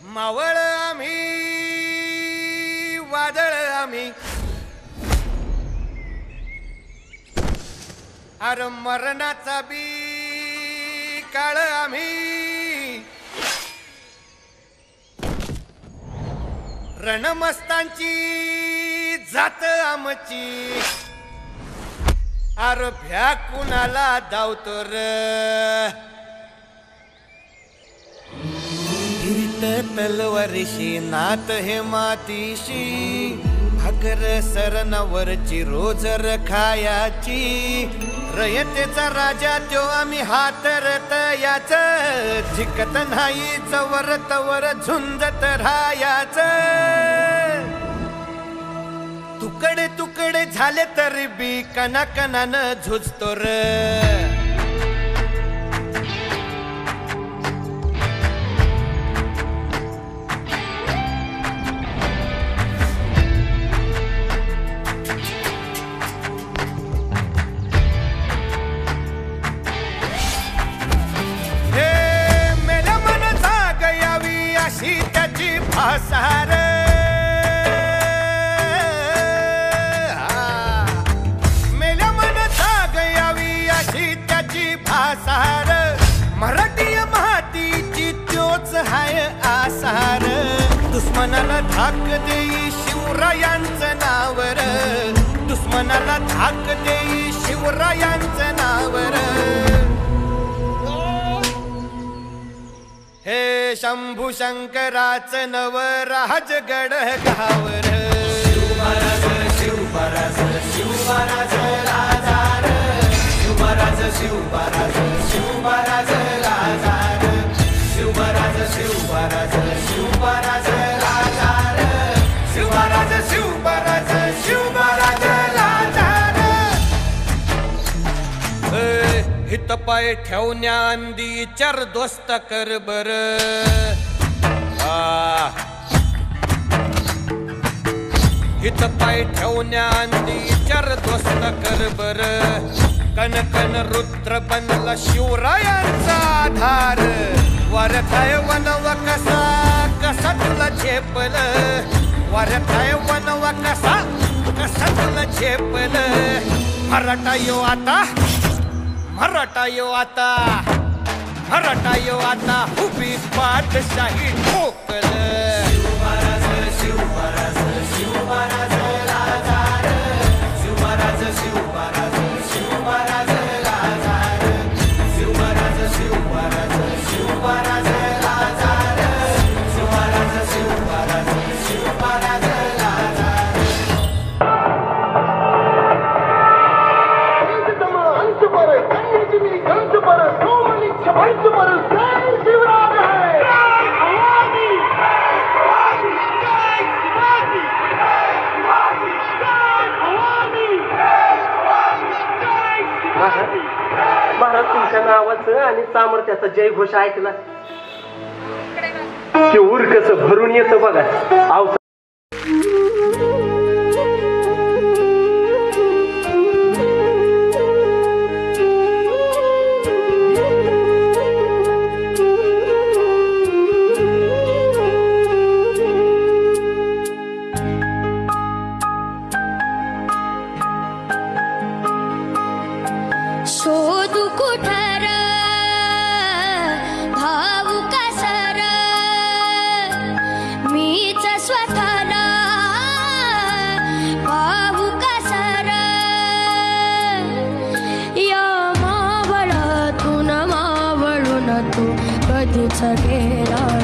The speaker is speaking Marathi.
मावळ आम्ही वादळ आम्ही अर मरणाचा बी काळ आम्ही रणमस्तांची जात आमची अर भ्या कुणाला धावतो र तलवारीशी नात हे मातीशी भाकर सरणावरची रोजर खायाची रयतेचा राजा त्यो आम्ही हातरत याच झिकत नाही जवर तवर झुंजत राहायाच तुकडे तुकडे झाले तरी बी कणाकणानं झुजतो र भासार मेल्या मन जागयावी अशी त्याची भासार मराठी मातीची त्योच हाय आसार दुश्मनाला धाक देई शिवरायांचं नावर दुश्मनाला धाक देई शिवरायांचं नावर हे शंभू शंकराचं नवराजगड गावर शिवमहाराज शिवमहाराज शिवमहाराज राजार शिवमहाराज शिवमहाराज शिवमहाराज राजार शिवमहाराज शिवमहाराज शिवमहाराज राजार शिवमहाराज शिवमहाराज शिवमहाराज राजार हित पाय ठेवण्या अंदी चार दोस्त कर बर हित पाय ठेवण्या अंदी चार दोस्त कर बर कन कन रुद्र बनला शिवरायांचा आधार वारथाय वनवा कसा कसा तुला झेपल वारथाय वनवा कसा कसा तुला झेपल मराठा यो आता मराठा यो आता मराठा यो आता उभी पाठशाही ठोकल शिवमहाराज शिवमहाराज शिवमहाराज राजार शिवमहाराज शिवमहाराज शिवमहाराज राजार शिवमहाराज शिवमहाराज शिवमहाराज राजार शिवमहाराज शिवमहाराज शिवमहाराज महाराज तुमच्या नावाचं आणि सामर्थ्याचा जयघोष ऐकला की उर कसं भरून येतं बघा शोधू कुठार भाऊ कसर मीच स्वतःला भाऊ कसर या मावळातून मावळून तू कधीच गेला